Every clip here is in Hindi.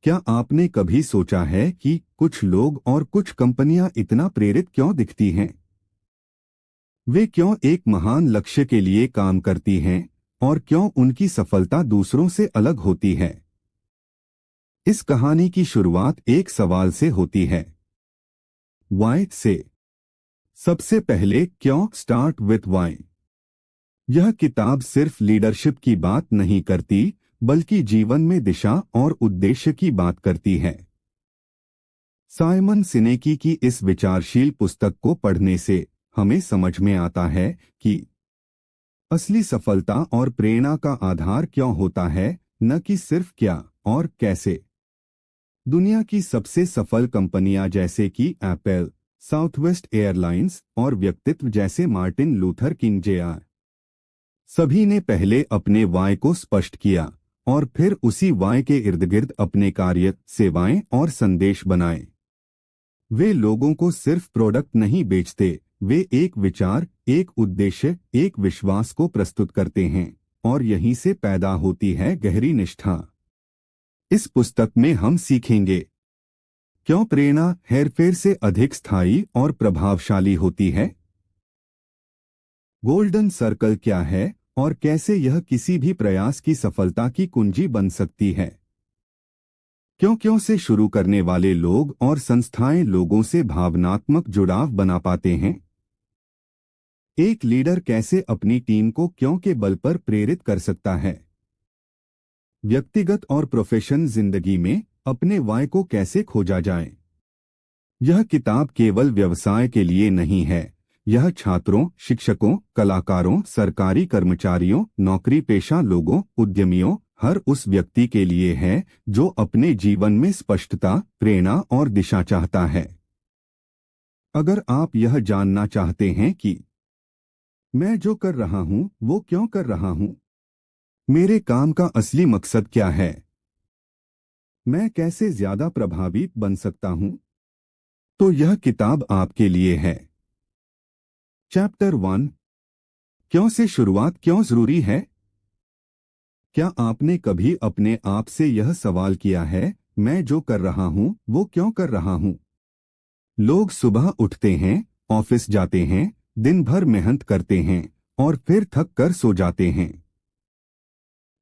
क्या आपने कभी सोचा है कि कुछ लोग और कुछ कंपनियां इतना प्रेरित क्यों दिखती हैं? वे क्यों एक महान लक्ष्य के लिए काम करती हैं और क्यों उनकी सफलता दूसरों से अलग होती है? इस कहानी की शुरुआत एक सवाल से होती है, वाई से। सबसे पहले क्यों स्टार्ट विथ वाई। यह किताब सिर्फ लीडरशिप की बात नहीं करती, बल्कि जीवन में दिशा और उद्देश्य की बात करती है। साइमन सिनेकी की इस विचारशील पुस्तक को पढ़ने से हमें समझ में आता है कि असली सफलता और प्रेरणा का आधार क्यों होता है, न कि सिर्फ क्या और कैसे। दुनिया की सबसे सफल कंपनियां जैसे कि एप्पल, साउथवेस्ट एयरलाइंस और व्यक्तित्व जैसे मार्टिन लूथर किंग जr. सभी ने पहले अपने वाय को स्पष्ट किया और फिर उसी वाय के इर्द-गिर्द अपने कार्य, सेवाएं और संदेश बनाए। वे लोगों को सिर्फ प्रोडक्ट नहीं बेचते, वे एक विचार, एक उद्देश्य, एक विश्वास को प्रस्तुत करते हैं और यहीं से पैदा होती है गहरी निष्ठा। इस पुस्तक में हम सीखेंगे क्यों प्रेरणा हेरफेर से अधिक स्थायी और प्रभावशाली होती है, गोल्डन सर्कल क्या है और कैसे यह किसी भी प्रयास की सफलता की कुंजी बन सकती है, क्यों से शुरू करने वाले लोग और संस्थाएं लोगों से भावनात्मक जुड़ाव बना पाते हैं, एक लीडर कैसे अपनी टीम को क्यों के बल पर प्रेरित कर सकता है, व्यक्तिगत और प्रोफेशनल जिंदगी में अपने वाय को कैसे खोजा जाए। यह किताब केवल व्यवसाय के लिए नहीं है, यह छात्रों, शिक्षकों, कलाकारों, सरकारी कर्मचारियों, नौकरी पेशा लोगों, उद्यमियों, हर उस व्यक्ति के लिए है जो अपने जीवन में स्पष्टता, प्रेरणा और दिशा चाहता है। अगर आप यह जानना चाहते हैं कि मैं जो कर रहा हूं वो क्यों कर रहा हूं, मेरे काम का असली मकसद क्या है, मैं कैसे ज्यादा प्रभावी बन सकता हूं, तो यह किताब आपके लिए है। चैप्टर 1, क्यों से शुरुआत क्यों जरूरी है। क्या आपने कभी अपने आप से यह सवाल किया है, मैं जो कर रहा हूं वो क्यों कर रहा हूं? लोग सुबह उठते हैं, ऑफिस जाते हैं, दिन भर मेहनत करते हैं और फिर थक कर सो जाते हैं।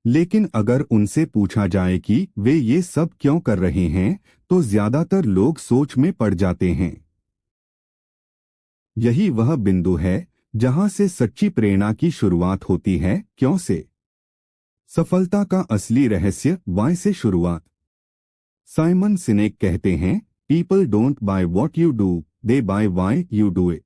लेकिन अगर उनसे पूछा जाए कि वे ये सब क्यों कर रहे हैं, तो ज्यादातर लोग सोच में पड़ जाते हैं। यही वह बिंदु है जहां से सच्ची प्रेरणा की शुरुआत होती है, क्यों से। सफलता का असली रहस्य वाई से शुरुआत। साइमन सिनेक कहते हैं, people don't buy what you do, they buy why you do it.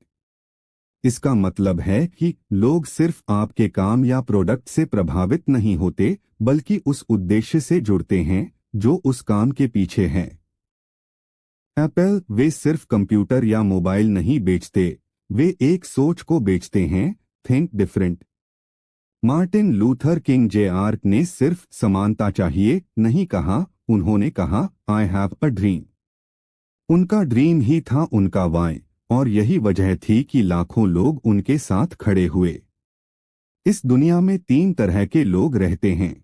इसका मतलब है कि लोग सिर्फ आपके काम या प्रोडक्ट से प्रभावित नहीं होते, बल्कि उस उद्देश्य से जुड़ते हैं जो उस काम के पीछे है। एप्पल, वे सिर्फ कंप्यूटर या मोबाइल नहीं बेचते, वे एक सोच को बेचते हैं, think different. Martin Luther King जr. ने सिर्फ समानता चाहिए नहीं कहा, उन्होंने कहा आई हैव अ ड्रीम। उनका ड्रीम ही था उनका वाई और यही वजह थी कि लाखों लोग उनके साथ खड़े हुए। इस दुनिया में 3 तरह के लोग रहते हैं,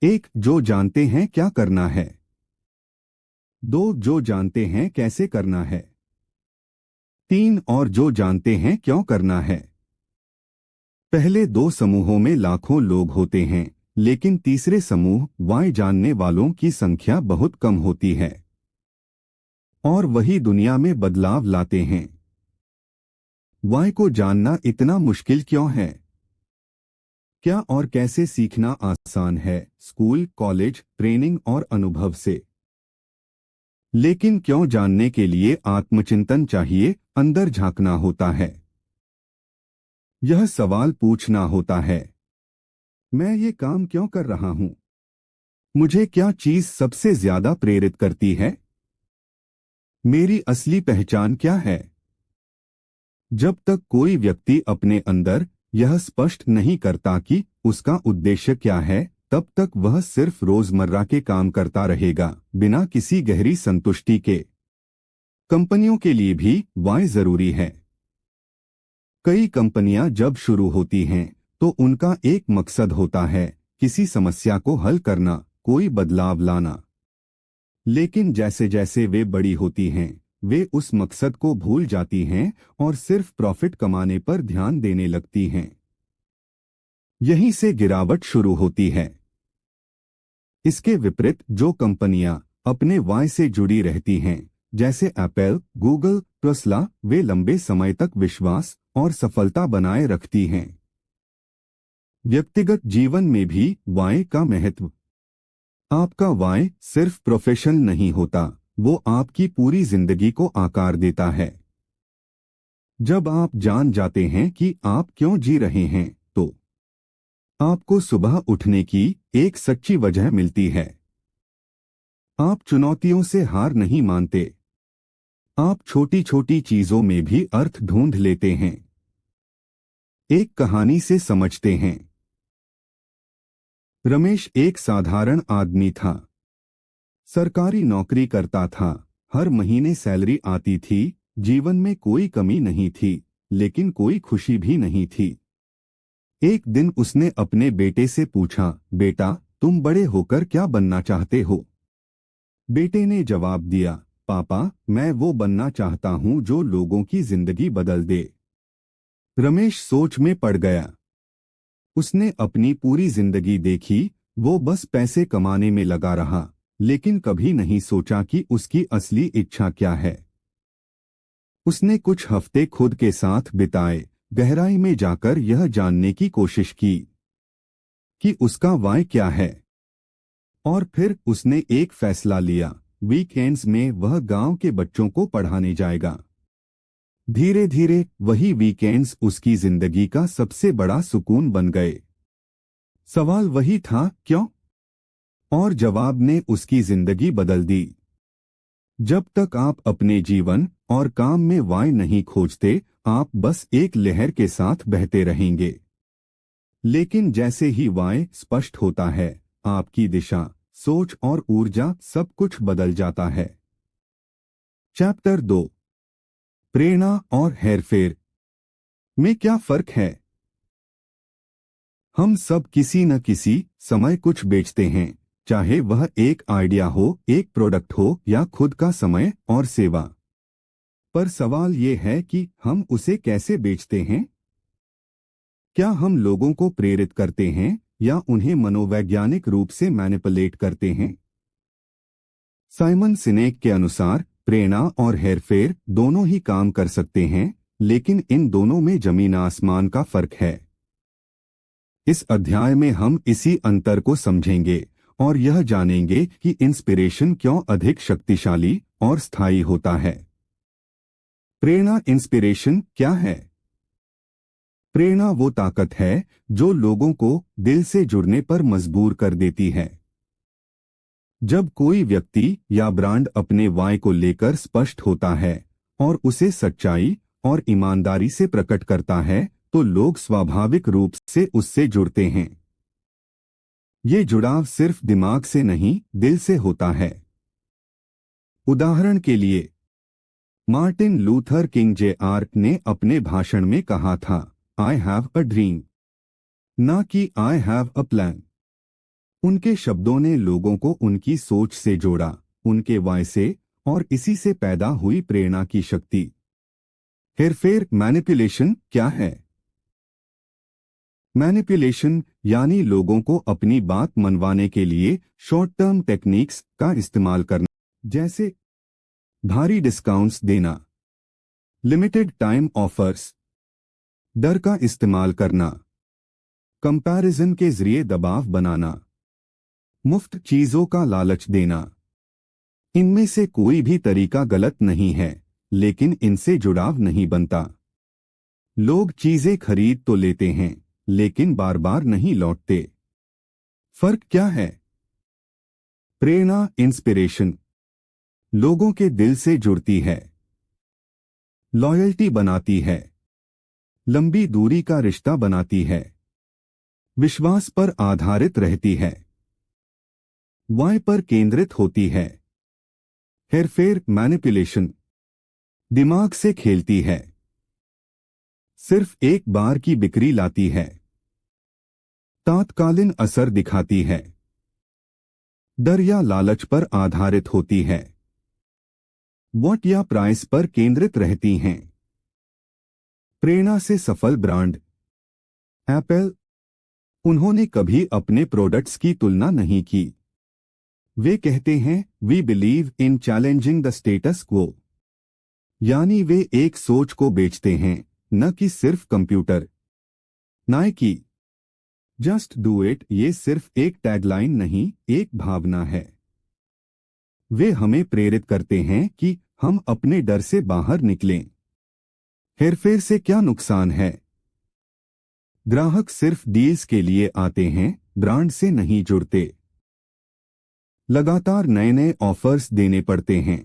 एक जो जानते हैं क्या करना है, 2 जो जानते हैं कैसे करना है, 3 और जो जानते हैं क्यों करना है। पहले 2 समूहों में लाखों लोग होते हैं, लेकिन तीसरे समूह वाई जानने वालों की संख्या बहुत कम होती है और वही दुनिया में बदलाव लाते हैं। वाई को जानना इतना मुश्किल क्यों है? क्या और कैसे सीखना आसान है, स्कूल, कॉलेज, ट्रेनिंग और अनुभव से। लेकिन क्यों जानने के लिए आत्मचिंतन चाहिए, अंदर झांकना होता है। यह सवाल पूछना होता है, मैं ये काम क्यों कर रहा हूं? मुझे क्या चीज सबसे ज्यादा प्रेरित करती है? मेरी असली पहचान क्या है? जब तक कोई व्यक्ति अपने अंदर यह स्पष्ट नहीं करता कि उसका उद्देश्य क्या है, तब तक वह सिर्फ रोजमर्रा के काम करता रहेगा, बिना किसी गहरी संतुष्टि के। कंपनियों के लिए भी वाई जरूरी है। कई कंपनियां जब शुरू होती हैं, तो उनका एक मकसद होता है, किसी समस्या को हल करना, कोई बदलाव लाना। लेकिन जैसे जैसे वे बड़ी होती हैं वे उस मकसद को भूल जाती हैं और सिर्फ प्रॉफिट कमाने पर ध्यान देने लगती हैं। यहीं से गिरावट शुरू होती है। इसके विपरीत जो कंपनियां अपने वाई से जुड़ी रहती हैं जैसे एप्पल, गूगल, टेस्ला, वे लंबे समय तक विश्वास और सफलता बनाए रखती हैं। व्यक्तिगत जीवन में भी वाई का महत्व। आपका वाई सिर्फ प्रोफेशन नहीं होता, वो आपकी पूरी जिंदगी को आकार देता है। जब आप जान जाते हैं कि आप क्यों जी रहे हैं तो आपको सुबह उठने की एक सच्ची वजह मिलती है। आप चुनौतियों से हार नहीं मानते, आप छोटी छोटी चीजों में भी अर्थ ढूंढ लेते हैं, एक कहानी से समझते हैं। रमेश एक साधारण आदमी था। सरकारी नौकरी करता था, हर महीने सैलरी आती थी, जीवन में कोई कमी नहीं थी, लेकिन कोई खुशी भी नहीं थी। एक दिन उसने अपने बेटे से पूछा, बेटा तुम बड़े होकर क्या बनना चाहते हो? बेटे ने जवाब दिया, पापा मैं वो बनना चाहता हूं जो लोगों की जिंदगी बदल दे। रमेश सोच में पड़ गया। उसने अपनी पूरी जिंदगी देखी, वो बस पैसे कमाने में लगा रहा, लेकिन कभी नहीं सोचा कि उसकी असली इच्छा क्या है। उसने कुछ हफ्ते खुद के साथ बिताए, गहराई में जाकर यह जानने की कोशिश की कि उसका वाई क्या है। और फिर उसने एक फैसला लिया, वीकेंड्स में वह गांव के बच्चों को पढ़ाने जाएगा। धीरे धीरे वही वीकेंड्स उसकी जिंदगी का सबसे बड़ा सुकून बन गए। सवाल वही था, क्यों? और जवाब ने उसकी जिंदगी बदल दी। जब तक आप अपने जीवन और काम में वाई नहीं खोजते, आप बस एक लहर के साथ बहते रहेंगे। लेकिन जैसे ही वाई स्पष्ट होता है, आपकी दिशा, सोच और ऊर्जा सब कुछ बदल जाता है। चैप्टर 2, प्रेरणा और हेरफेर में क्या फर्क है? हम सब किसी न किसी समय कुछ बेचते हैं, चाहे वह एक आइडिया हो, एक प्रोडक्ट हो या खुद का समय और सेवा। पर सवाल ये है कि हम उसे कैसे बेचते हैं? क्या हम लोगों को प्रेरित करते हैं या उन्हें मनोवैज्ञानिक रूप से मैनिपुलेट करते हैं? साइमन सिनेक के अनुसार प्रेरणा और हेरफेर दोनों ही काम कर सकते हैं, लेकिन इन दोनों में जमीन आसमान का फर्क है। इस अध्याय में हम इसी अंतर को समझेंगे और यह जानेंगे कि इंस्पिरेशन क्यों अधिक शक्तिशाली और स्थायी होता है। प्रेरणा, इंस्पिरेशन क्या है? प्रेरणा वो ताकत है जो लोगों को दिल से जुड़ने पर मजबूर कर देती है। जब कोई व्यक्ति या ब्रांड अपने वाई को लेकर स्पष्ट होता है और उसे सच्चाई और ईमानदारी से प्रकट करता है, तो लोग स्वाभाविक रूप से उससे जुड़ते हैं। ये जुड़ाव सिर्फ दिमाग से नहीं, दिल से होता है। उदाहरण के लिए, मार्टिन लूथर किंग जूनियर ने अपने भाषण में कहा था, आई हैव अ ड्रीम, ना कि आई हैव अ प्लान। उनके शब्दों ने लोगों को उनकी सोच से जोड़ा, उनके वाई से, और इसी से पैदा हुई प्रेरणा की शक्ति। हेरफेर, मैनिपुलेशन क्या है? मैनिपुलेशन यानी लोगों को अपनी बात मनवाने के लिए शॉर्ट टर्म टेक्निक्स का इस्तेमाल करना, जैसे भारी डिस्काउंट्स देना, लिमिटेड टाइम ऑफर्स, डर का इस्तेमाल करना, कंपैरिजन के जरिए दबाव बनाना, मुफ्त चीजों का लालच देना। इनमें से कोई भी तरीका गलत नहीं है, लेकिन इनसे जुड़ाव नहीं बनता। लोग चीजें खरीद तो लेते हैं, लेकिन बार बार नहीं लौटते। फर्क क्या है? प्रेरणा, इंस्पिरेशन, लोगों के दिल से जुड़ती है, लॉयल्टी बनाती है, लंबी दूरी का रिश्ता बनाती है, विश्वास पर आधारित रहती है, वाई पर केंद्रित होती है। हेरफेर, मैनिपुलेशन, दिमाग से खेलती है, सिर्फ एक बार की बिक्री लाती है, तात्कालिक असर दिखाती है, डर या लालच पर आधारित होती है, वॉट या प्राइस पर केंद्रित रहती हैं। प्रेरणा से सफल ब्रांड एप्पल, उन्होंने कभी अपने प्रोडक्ट्स की तुलना नहीं की। वे कहते हैं, we believe in challenging the status quo, यानी वे एक सोच को बेचते हैं, न कि सिर्फ computer. Nike, just do it, ये सिर्फ एक टैगलाइन नहीं, एक भावना है। वे हमें प्रेरित करते हैं कि हम अपने डर से बाहर निकलें। हेरफेर से क्या नुकसान है? ग्राहक सिर्फ डील्स के लिए आते हैं, ब्रांड से नहीं जुड़ते। लगातार नए नए ऑफर्स देने पड़ते हैं।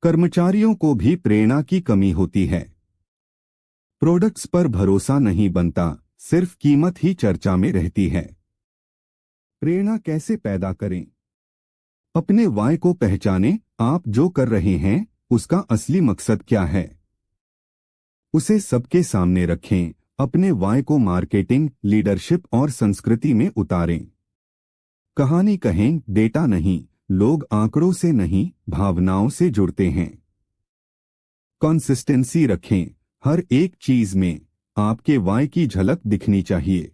कर्मचारियों को भी प्रेरणा की कमी होती है। प्रोडक्ट्स पर भरोसा नहीं बनता, सिर्फ कीमत ही चर्चा में रहती है। प्रेरणा कैसे पैदा करें? अपने वाय को पहचानें, आप जो कर रहे हैं उसका असली मकसद क्या है। उसे सबके सामने रखें, अपने वाय को मार्केटिंग, लीडरशिप और संस्कृति में उतारें। कहानी कहें, डेटा नहीं, लोग आंकड़ों से नहीं, भावनाओं से जुड़ते हैं। कंसिस्टेंसी रखें, हर एक चीज में आपके वाय की झलक दिखनी चाहिए।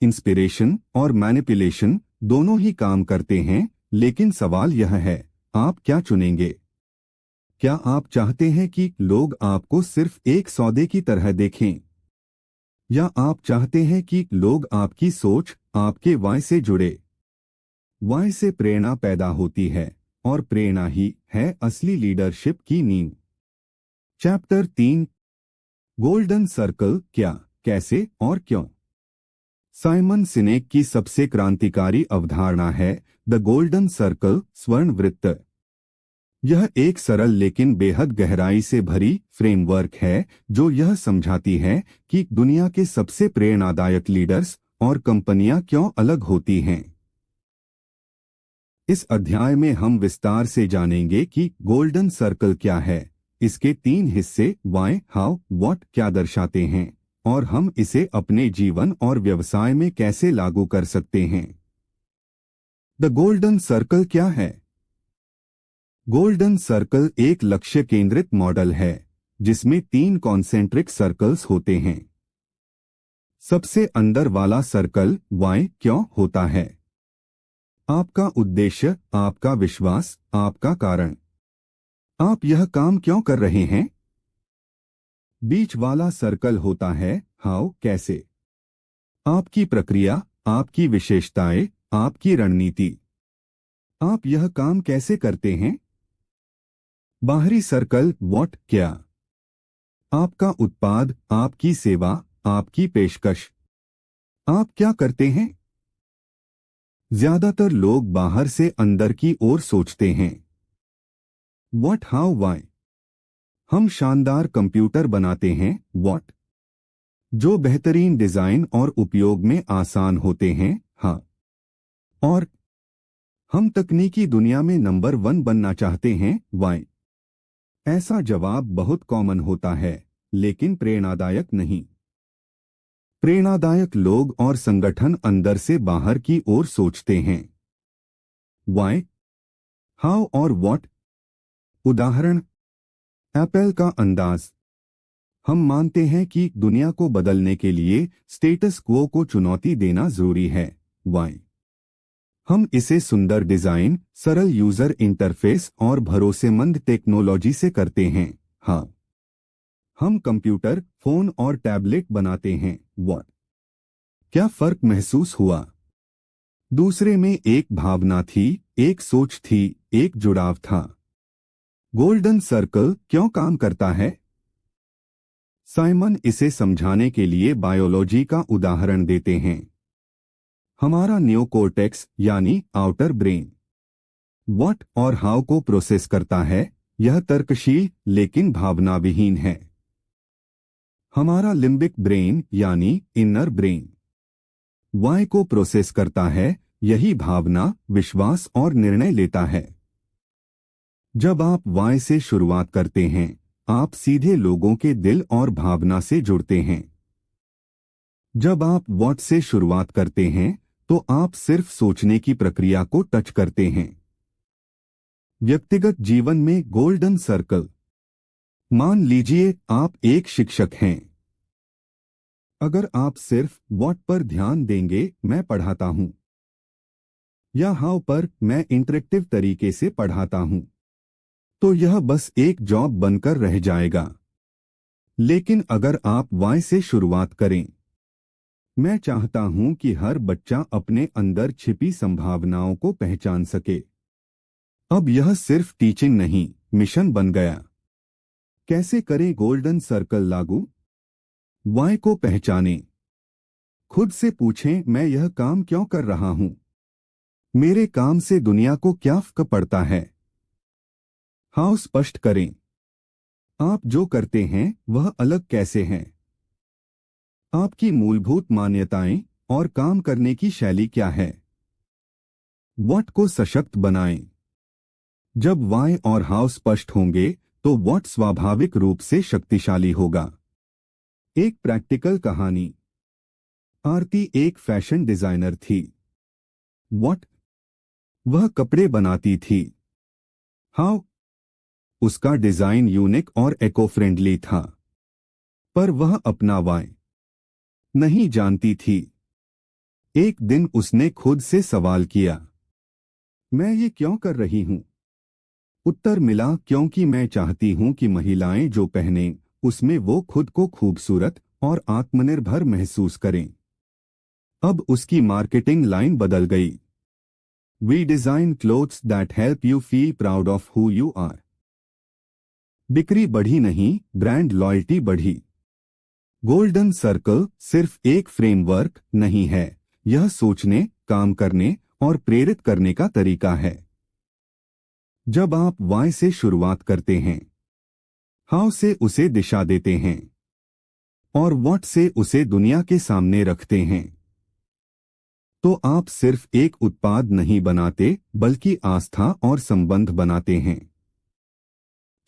इंस्पिरेशन और मैनिपुलेशन दोनों ही काम करते हैं, लेकिन सवाल यह है, आप क्या चुनेंगे? क्या आप चाहते हैं कि लोग आपको सिर्फ एक सौदे की तरह देखें, या आप चाहते हैं कि लोग आपकी सोच, आपके वाय से जुड़े? वाय से प्रेरणा पैदा होती है, और प्रेरणा ही है असली लीडरशिप की नींव। चैप्टर 3, गोल्डन सर्कल, क्या, कैसे और क्यों। साइमन सिनेक की सबसे क्रांतिकारी अवधारणा है द गोल्डन सर्कल, स्वर्ण वृत्त। यह एक सरल लेकिन बेहद गहराई से भरी फ्रेमवर्क है जो यह समझाती है कि दुनिया के सबसे प्रेरणादायक लीडर्स और कंपनियां क्यों अलग होती हैं। इस अध्याय में हम विस्तार से जानेंगे कि गोल्डन सर्कल क्या है, इसके 3 हिस्से वाई, हाउ, व्हाट क्या दर्शाते हैं, और हम इसे अपने जीवन और व्यवसाय में कैसे लागू कर सकते हैं। द गोल्डन सर्कल क्या है? गोल्डन सर्कल एक लक्ष्य केंद्रित मॉडल है जिसमें 3 कॉन्सेंट्रिक सर्कल्स होते हैं। सबसे अंदर वाला सर्कल वाई, क्यों होता है। आपका उद्देश्य, आपका विश्वास, आपका कारण। आप यह काम क्यों कर रहे हैं? बीच वाला सर्कल होता है हाउ, कैसे। आपकी प्रक्रिया, आपकी विशेषताएं, आपकी रणनीति। आप यह काम कैसे करते हैं? बाहरी सर्कल व्हाट, क्या। आपका उत्पाद, आपकी सेवा, आपकी पेशकश। आप क्या करते हैं? ज्यादातर लोग बाहर से अंदर की ओर सोचते हैं। What, how, why. हम शानदार कंप्यूटर बनाते हैं, व्हाट, जो बेहतरीन डिजाइन और उपयोग में आसान होते हैं, हाँ। और हम तकनीकी दुनिया में नंबर 1 बनना चाहते हैं, व्हाई। ऐसा जवाब बहुत कॉमन होता है, लेकिन प्रेरणादायक नहीं। प्रेरणादायक लोग और संगठन अंदर से बाहर की ओर सोचते हैं। व्हाई, हाउ और व्हाट। उदाहरण, एप्पल का अंदाज। हम मानते हैं कि दुनिया को बदलने के लिए स्टेटस क्वो को चुनौती देना जरूरी है, व्हाई। हम इसे सुंदर डिजाइन, सरल यूजर इंटरफेस और भरोसेमंद टेक्नोलॉजी से करते हैं, हाँ। हम कंप्यूटर, फोन और टैबलेट बनाते हैं, व्हाट। क्या फर्क महसूस हुआ? दूसरे में एक भावना थी, एक सोच थी, एक जुड़ाव था। गोल्डन सर्कल क्यों काम करता है? साइमन इसे समझाने के लिए बायोलॉजी का उदाहरण देते हैं। हमारा नियोकॉर्टेक्स यानी आउटर ब्रेन व्हाट और हाउ को प्रोसेस करता है, यह तर्कशील लेकिन भावनाविहीन है। हमारा लिम्बिक ब्रेन यानी इनर ब्रेन वाई को प्रोसेस करता है, यही भावना, विश्वास और निर्णय लेता है। जब आप वाई से शुरुआत करते हैं, आप सीधे लोगों के दिल और भावना से जुड़ते हैं। जब आप व्हाट से शुरुआत करते हैं तो आप सिर्फ सोचने की प्रक्रिया को टच करते हैं। व्यक्तिगत जीवन में गोल्डन सर्कल। मान लीजिए आप एक शिक्षक हैं। अगर आप सिर्फ व्हाट पर ध्यान देंगे, मैं पढ़ाता हूं, या हाउ पर, मैं इंटरेक्टिव तरीके से पढ़ाता हूं, तो यह बस एक जॉब बनकर रह जाएगा। लेकिन अगर आप वाई से शुरुआत करें, मैं चाहता हूं कि हर बच्चा अपने अंदर छिपी संभावनाओं को पहचान सके, अब यह सिर्फ टीचिंग नहीं, मिशन बन गया। कैसे करें गोल्डन सर्कल लागू? वाई को पहचानें। खुद से पूछें, मैं यह काम क्यों कर रहा हूं? मेरे काम से दुनिया को क्या फर्क पड़ता है? हाउ स्पष्ट करें। आप जो करते हैं वह अलग कैसे है? आपकी मूलभूत मान्यताएं और काम करने की शैली क्या है? व्हाट को सशक्त बनाएं। जब वाई और हाउ स्पष्ट होंगे तो व्हाट स्वाभाविक रूप से शक्तिशाली होगा। एक प्रैक्टिकल कहानी। आरती एक फैशन डिजाइनर थी। व्हाट? वह कपड़े बनाती थी। हाउ? उसका डिजाइन यूनिक और इको फ्रेंडली था। पर वह अपना वाई नहीं जानती थी। एक दिन उसने खुद से सवाल किया, मैं ये क्यों कर रही हूं? उत्तर मिला, क्योंकि मैं चाहती हूं कि महिलाएं जो पहने उसमें वो खुद को खूबसूरत और आत्मनिर्भर महसूस करें। अब उसकी मार्केटिंग लाइन बदल गई। We design clothes that help you feel proud of who you are. बिक्री बढ़ी नहीं, ब्रांड लॉयल्टी बढ़ी। गोल्डन सर्कल सिर्फ एक फ्रेमवर्क नहीं है, यह सोचने, काम करने और प्रेरित करने का तरीका है। जब आप वाई से शुरुआत करते हैं, हाउ से उसे दिशा देते हैं और व्हाट से उसे दुनिया के सामने रखते हैं, तो आप सिर्फ एक उत्पाद नहीं बनाते बल्कि आस्था और संबंध बनाते हैं।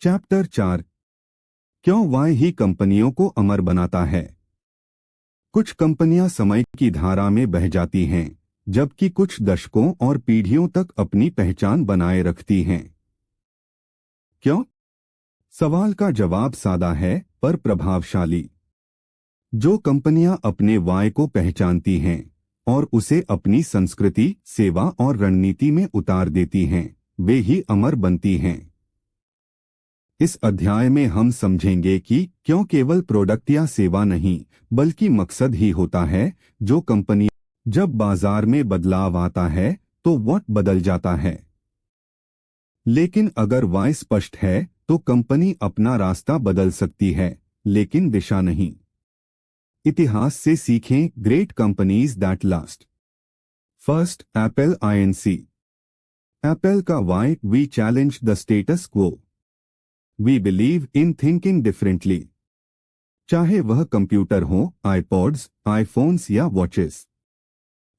चैप्टर 4। क्यों वाई ही कंपनियों को अमर बनाता है? कुछ कंपनियां समय की धारा में बह जाती हैं, जबकि कुछ दशकों और पीढ़ियों तक अपनी पहचान बनाए रखती हैं। क्यों? सवाल का जवाब सादा है पर प्रभावशाली। जो कंपनियां अपने वाई को पहचानती हैं और उसे अपनी संस्कृति, सेवा और रणनीति में उतार देती हैं, वे ही अमर बनती हैं। इस अध्याय में हम समझेंगे कि क्यों केवल प्रोडक्ट या सेवा नहीं बल्कि मकसद ही होता है जो कंपनी। जब बाजार में बदलाव आता है तो व्हाट बदल जाता है। लेकिन अगर वाई स्पष्ट है तो कंपनी अपना रास्ता बदल सकती है, लेकिन दिशा नहीं। इतिहास से सीखें, great companies that last. First, Apple INC। Apple का why, we challenge the status quo. We believe in thinking differently. चाहे वह कंप्यूटर हो, आईपॉड्स, आईफोन्स या वॉचेस,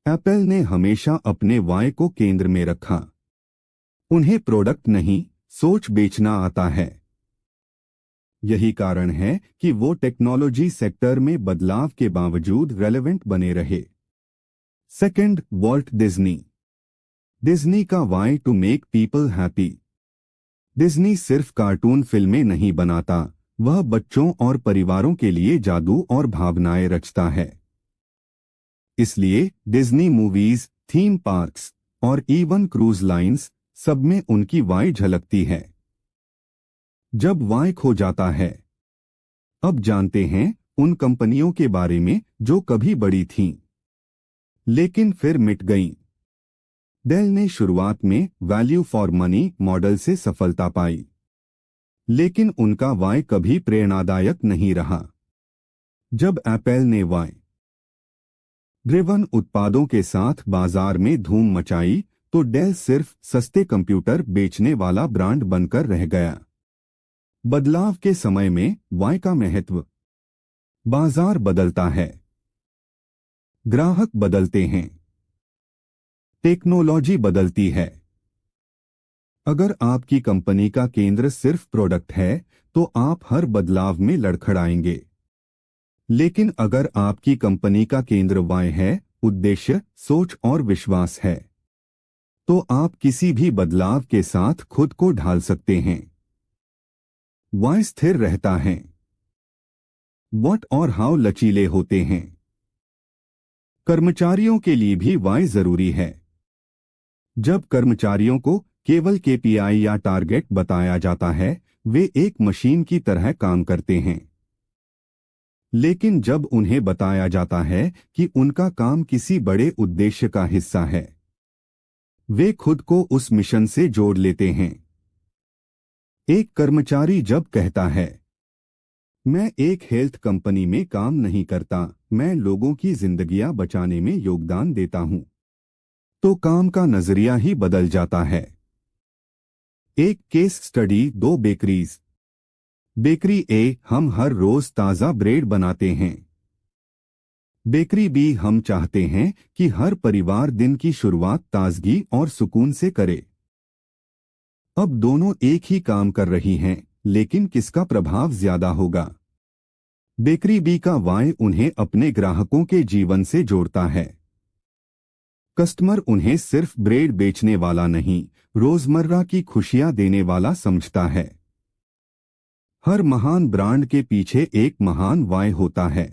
एप्पल ने हमेशा अपने वाई को केंद्र में रखा। उन्हें प्रोडक्ट नहीं, सोच बेचना आता है। यही कारण है कि वो टेक्नोलॉजी सेक्टर में बदलाव के बावजूद रेलेवेंट बने रहे। Second, Walt Disney. डिज्नी का why, to make people happy. Disney सिर्फ कार्टून फिल्में नहीं बनाता, वह बच्चों और परिवारों के लिए जादू और भावनाएं रचता है। इसलिए डिज्नी मूवीज, थीम पार्क्स और इवन क्रूज लाइंस, सब में उनकी वाई झलकती है। जब वाई खो जाता है, अब जानते हैं उन कंपनियों के बारे में जो कभी बड़ी थीं, लेकिन फिर मिट गईं। डेल ने शुरुआत में वैल्यू फॉर मनी मॉडल से सफलता पाई, लेकिन उनका वाई कभी प्रेरणादायक नहीं रहा। जब एप्पल ने वाई ड्रिवन उत्पादों के साथ बाजार में धूम मचाई तो डेल सिर्फ सस्ते कंप्यूटर बेचने वाला ब्रांड बनकर रह गया। बदलाव के समय में वाई का महत्व। बाजार बदलता है, ग्राहक बदलते हैं, टेक्नोलॉजी बदलती है। अगर आपकी कंपनी का केंद्र सिर्फ प्रोडक्ट है तो आप हर बदलाव में लड़खड़ाएंगे। लेकिन अगर आपकी कंपनी का केंद्र वाई है, उद्देश्य, सोच और विश्वास है तो आप किसी भी बदलाव के साथ खुद को ढाल सकते हैं। वाई स्थिर रहता है। व्हाट और हाउ लचीले होते हैं। कर्मचारियों के लिए भी वाई जरूरी है। जब कर्मचारियों को केवल केपीआई या टारगेट बताया जाता है, वे एक मशीन की तरह काम करते हैं। लेकिन जब उन्हें बताया जाता है कि उनका काम किसी बड़े उद्देश्य का हिस्सा है, वे खुद को उस मिशन से जोड़ लेते हैं। एक कर्मचारी जब कहता है, मैं एक हेल्थ कंपनी में काम नहीं करता, मैं लोगों की जिंदगियां बचाने में योगदान देता हूं, तो काम का नजरिया ही बदल जाता है। एक केस स्टडी, 2 बेकरीज। बेकरी ए, हम हर रोज ताज़ा ब्रेड बनाते हैं। बेकरी बी, हम चाहते हैं कि हर परिवार दिन की शुरुआत ताजगी और सुकून से करे। अब दोनों एक ही काम कर रही हैं, लेकिन किसका प्रभाव ज्यादा होगा? बेकरी बी का वाई उन्हें अपने ग्राहकों के जीवन से जोड़ता है। कस्टमर उन्हें सिर्फ ब्रेड बेचने वाला नहीं, रोजमर्रा की खुशियां देने वाला समझता है। हर महान ब्रांड के पीछे एक महान वाई होता है।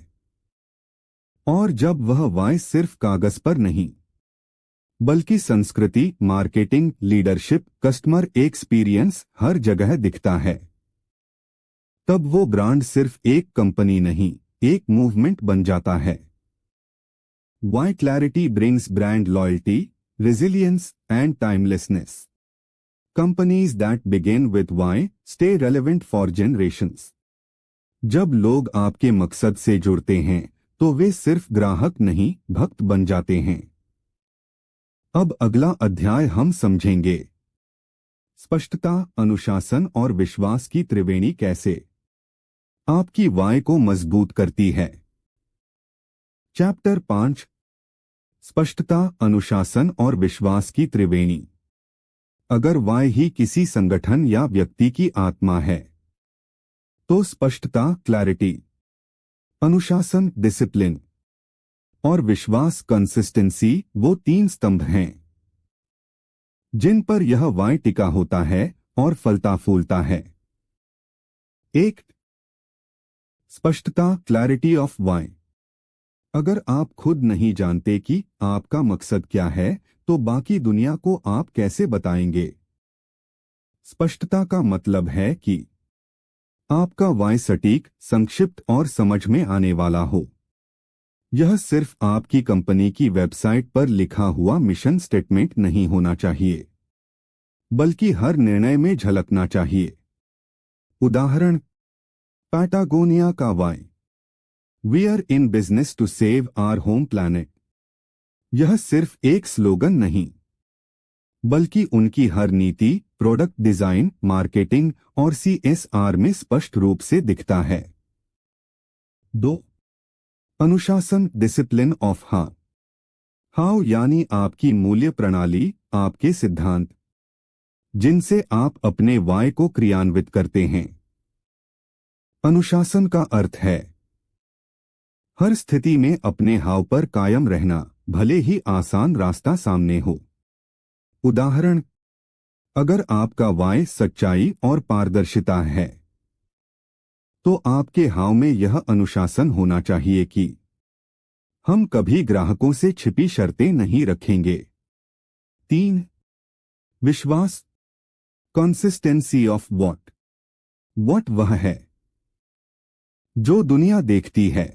और जब वह वाई सिर्फ कागज पर नहीं, बल्कि संस्कृति, मार्केटिंग, लीडरशिप, कस्टमर एक्सपीरियंस हर जगह दिखता है, तब वो ब्रांड सिर्फ एक कंपनी नहीं, एक मूवमेंट बन जाता है। Why clarity brings brand loyalty, resilience and timelessness. Companies that begin with why stay relevant for generations. जब लोग आपके मकसद से जुड़ते हैं तो वे सिर्फ ग्राहक नहीं, भक्त बन जाते हैं। अब अगला अध्याय हम समझेंगे स्पष्टता, अनुशासन और विश्वास की त्रिवेणी कैसे आपकी वाई को मजबूत करती है। चैप्टर 5, स्पष्टता, अनुशासन और विश्वास की त्रिवेणी। अगर वाई ही किसी संगठन या व्यक्ति की आत्मा है, तो स्पष्टता, क्लैरिटी, अनुशासन, डिसिप्लिन और विश्वास, कंसिस्टेंसी, वो 3 स्तंभ हैं जिन पर यह वाई टिका होता है और फलता फूलता है। 1. स्पष्टता, क्लैरिटी ऑफ वाई। अगर आप खुद नहीं जानते कि आपका मकसद क्या है, तो बाकी दुनिया को आप कैसे बताएंगे? स्पष्टता का मतलब है कि आपका वाई सटीक, संक्षिप्त और समझ में आने वाला हो। यह सिर्फ आपकी कंपनी की वेबसाइट पर लिखा हुआ मिशन स्टेटमेंट नहीं होना चाहिए, बल्कि हर निर्णय में झलकना चाहिए। उदाहरण, पैटागोनिया का why, we are in business to save our home planet. यह सिर्फ एक स्लोगन नहीं, बल्कि उनकी हर नीति, प्रोडक्ट डिजाइन, मार्केटिंग और CSR में स्पष्ट रूप से दिखता है। 2. अनुशासन, डिसिप्लिन ऑफ हाउ यानी आपकी मूल्य प्रणाली, आपके सिद्धांत जिनसे आप अपने वाई को क्रियान्वित करते हैं। अनुशासन का अर्थ है हर स्थिति में अपने हाव पर कायम रहना, भले ही आसान रास्ता सामने हो। उदाहरण, अगर आपका वाई सच्चाई और पारदर्शिता है, तो आपके हाव में यह अनुशासन होना चाहिए कि हम कभी ग्राहकों से छिपी शर्तें नहीं रखेंगे। 3. विश्वास, कंसिस्टेंसी ऑफ व्हाट वह है जो दुनिया देखती है।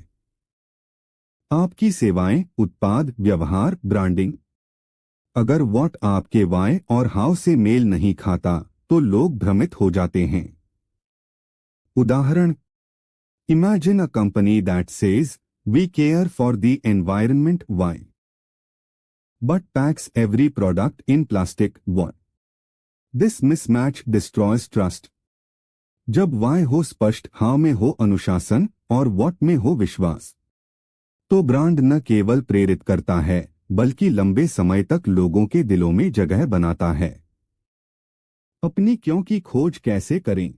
आपकी सेवाएं, उत्पाद, व्यवहार, ब्रांडिंग। अगर व्हाट आपके वाई और हाउ से मेल नहीं खाता, तो लोग भ्रमित हो जाते हैं। उदाहरण, imagine a company that says we care for the environment why but packs every product in plastic what. This mismatch destroys trust. जब वाई हो स्पष्ट, हाउ में हो अनुशासन और व्हाट में हो विश्वास, तो ब्रांड न केवल प्रेरित करता है, बल्कि लंबे समय तक लोगों के दिलों में जगह बनाता है। अपनी क्यों की खोज कैसे करें?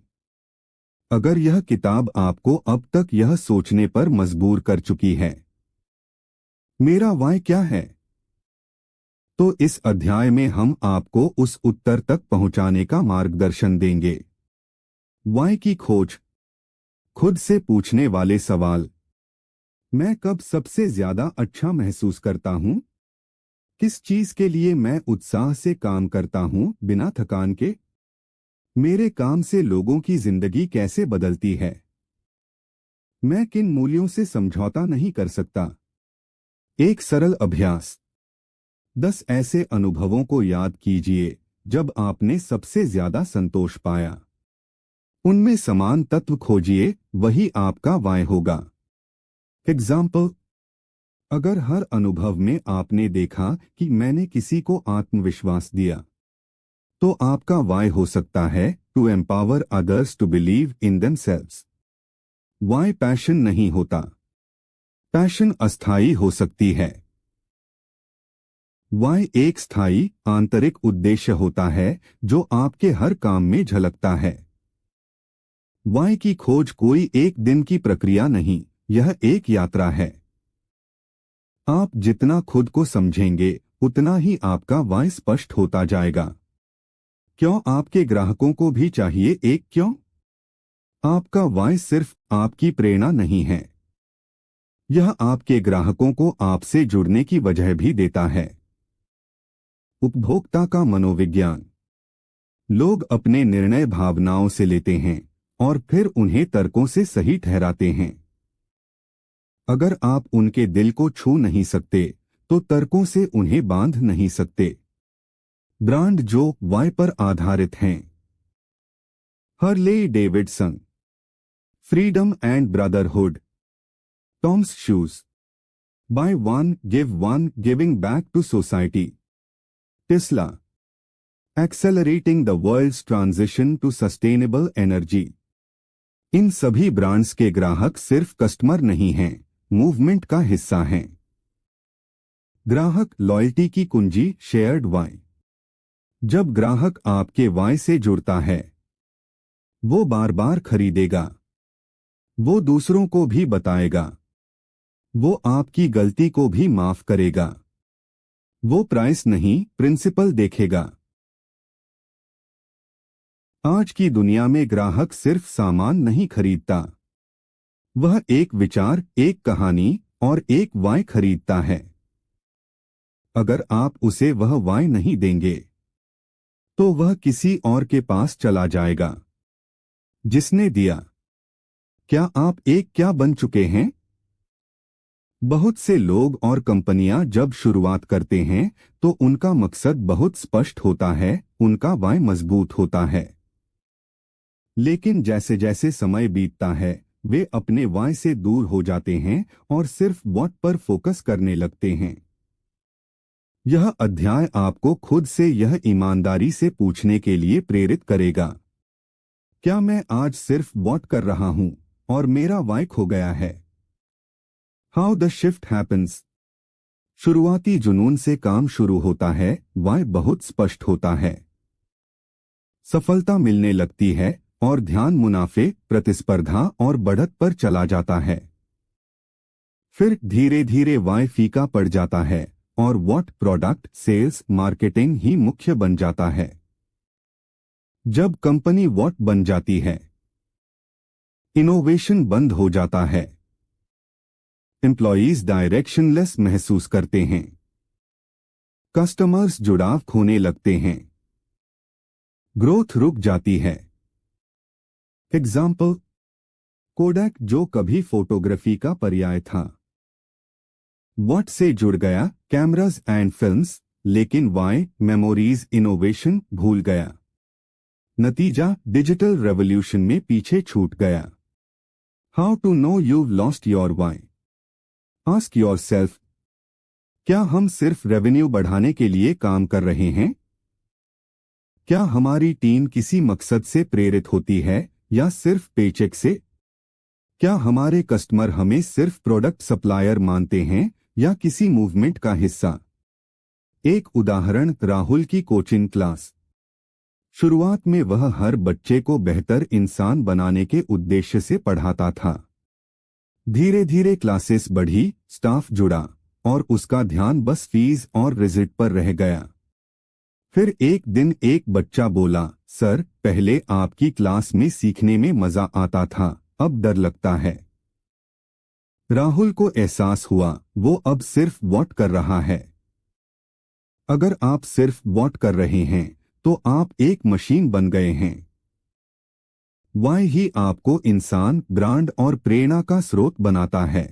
अगर यह किताब आपको अब तक यह सोचने पर मजबूर कर चुकी है मेरा वाई क्या है? तो इस अध्याय में हम आपको उस उत्तर तक पहुंचाने का मार्गदर्शन देंगे। वाई की खोज। खुद से पूछने वाले सवाल। मैं कब सबसे ज्यादा अच्छा महसूस करता हूं? किस चीज के लिए मैं उत्साह से काम करता हूं बिना थकान के? मेरे काम से लोगों की जिंदगी कैसे बदलती है? मैं किन मूल्यों से समझौता नहीं कर सकता? एक सरल अभ्यास। 10 ऐसे अनुभवों को याद कीजिए जब आपने सबसे ज्यादा संतोष पाया। उनमें समान तत्व खोजिए, वही आपका वाय होगा। एग्जाम्पल। अगर हर अनुभव में आपने देखा कि मैंने किसी को आत्मविश्वास दिया, तो आपका वाय हो सकता है to empower others to believe in themselves. Why passion नहीं होता। पैशन अस्थायी हो सकती है। वाय एक स्थायी आंतरिक उद्देश्य होता है जो आपके हर काम में झलकता है। वाय की खोज कोई एक दिन की प्रक्रिया नहीं, यह एक यात्रा है। आप जितना खुद को समझेंगे उतना ही आपका वाय स्पष्ट होता जाएगा। क्यों आपके ग्राहकों को भी चाहिए एक क्यों? आपका वाय सिर्फ आपकी प्रेरणा नहीं है, यह आपके ग्राहकों को आपसे जुड़ने की वजह भी देता है। उपभोक्ता का मनोविज्ञान। लोग अपने निर्णय भावनाओं से लेते हैं और फिर उन्हें तर्कों से सही ठहराते हैं। अगर आप उनके दिल को छू नहीं सकते तो तर्कों से उन्हें बांध नहीं सकते। ब्रांड जो वाय पर आधारित हैं। Harley Davidson, freedom and brotherhood, Toms shoes, buy one giving back to society, Tesla, accelerating the world's transition to sustainable energy. इन सभी ब्रांड्स के ग्राहक सिर्फ कस्टमर नहीं हैं, मूवमेंट का हिस्सा हैं। ग्राहक लॉयल्टी की कुंजी शेयर्ड वाय। जब ग्राहक आपके वाय से जुड़ता है, वो बार बार खरीदेगा, वो दूसरों को भी बताएगा, वो आपकी गलती को भी माफ करेगा, वो प्राइस नहीं प्रिंसिपल देखेगा। आज की दुनिया में ग्राहक सिर्फ सामान नहीं खरीदता, वह एक विचार, एक कहानी और एक वाय खरीदता है। अगर आप उसे वह वाय नहीं देंगे तो वह किसी और के पास चला जाएगा जिसने दिया। क्या आप एक क्या बन चुके हैं? बहुत से लोग और कंपनियां जब शुरुआत करते हैं तो उनका मकसद बहुत स्पष्ट होता है, उनका वाय मजबूत होता है। लेकिन जैसे जैसे समय बीतता है वे अपने वाय से दूर हो जाते हैं और सिर्फ व्हाट पर फोकस करने लगते हैं। यह अध्याय आपको खुद से यह ईमानदारी से पूछने के लिए प्रेरित करेगा, क्या मैं आज सिर्फ व्हाट कर रहा हूं और मेरा वाय खो गया है? How the shift happens. शुरुआती जुनून से काम शुरू होता है, वाय बहुत स्पष्ट होता है। सफलता मिलने लगती है और ध्यान मुनाफे, प्रतिस्पर्धा और बढ़त पर चला जाता है। फिर धीरे धीरे वाय फीका पड़ जाता है और व्हाट प्रोडक्ट, सेल्स, मार्केटिंग ही मुख्य बन जाता है। जब कंपनी व्हाट बन जाती है, इनोवेशन बंद हो जाता है। एम्प्लॉयज डायरेक्शनलेस महसूस करते हैं। कस्टमर्स जुड़ाव खोने लगते हैं। ग्रोथ रुक जाती है। एग्जाम्पल। कोडैक जो कभी फोटोग्राफी का पर्याय था, व्हाट से जुड़ गया, कैमरास एंड फिल्म्स, लेकिन वाय, मेमोरीज, इनोवेशन भूल गया। नतीजा डिजिटल रेवोल्यूशन में पीछे छूट गया। How to know you've lost your why. Ask yourself, क्या हम सिर्फ रेवेन्यू बढ़ाने के लिए काम कर रहे हैं? क्या हमारी टीम किसी मकसद से प्रेरित होती है या सिर्फ पेचेक से? क्या हमारे कस्टमर हमें सिर्फ प्रोडक्ट सप्लायर मानते हैं या किसी मूवमेंट का हिस्सा? एक उदाहरण, राहुल की कोचिंग क्लास। शुरुआत में वह हर बच्चे को बेहतर इंसान बनाने के उद्देश्य से पढ़ाता था। धीरे धीरे क्लासेस बढ़ी, स्टाफ जुड़ा और उसका ध्यान बस फीस और रिजल्ट पर रह गया। फिर एक दिन एक बच्चा बोला, सर, पहले आपकी क्लास में सीखने में मजा आता था, अब डर लगता है। राहुल को एहसास हुआ वो अब सिर्फ वॉट कर रहा है। अगर आप सिर्फ वॉट कर रहे हैं तो आप एक मशीन बन गए हैं। वाई ही आपको इंसान, ब्रांड और प्रेरणा का स्रोत बनाता है।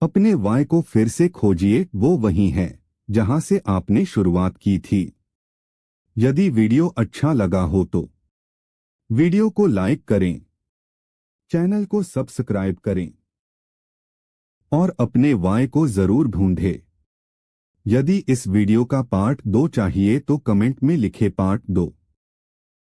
अपने वाई को फिर से खोजिए, वो वही है जहां से आपने शुरुआत की थी। यदि वीडियो अच्छा लगा हो तो वीडियो को लाइक करें, चैनल को सब्सक्राइब करें और अपने वाई को जरूर ढूंढें। यदि इस वीडियो का पार्ट 2 चाहिए तो कमेंट में लिखे पार्ट 2।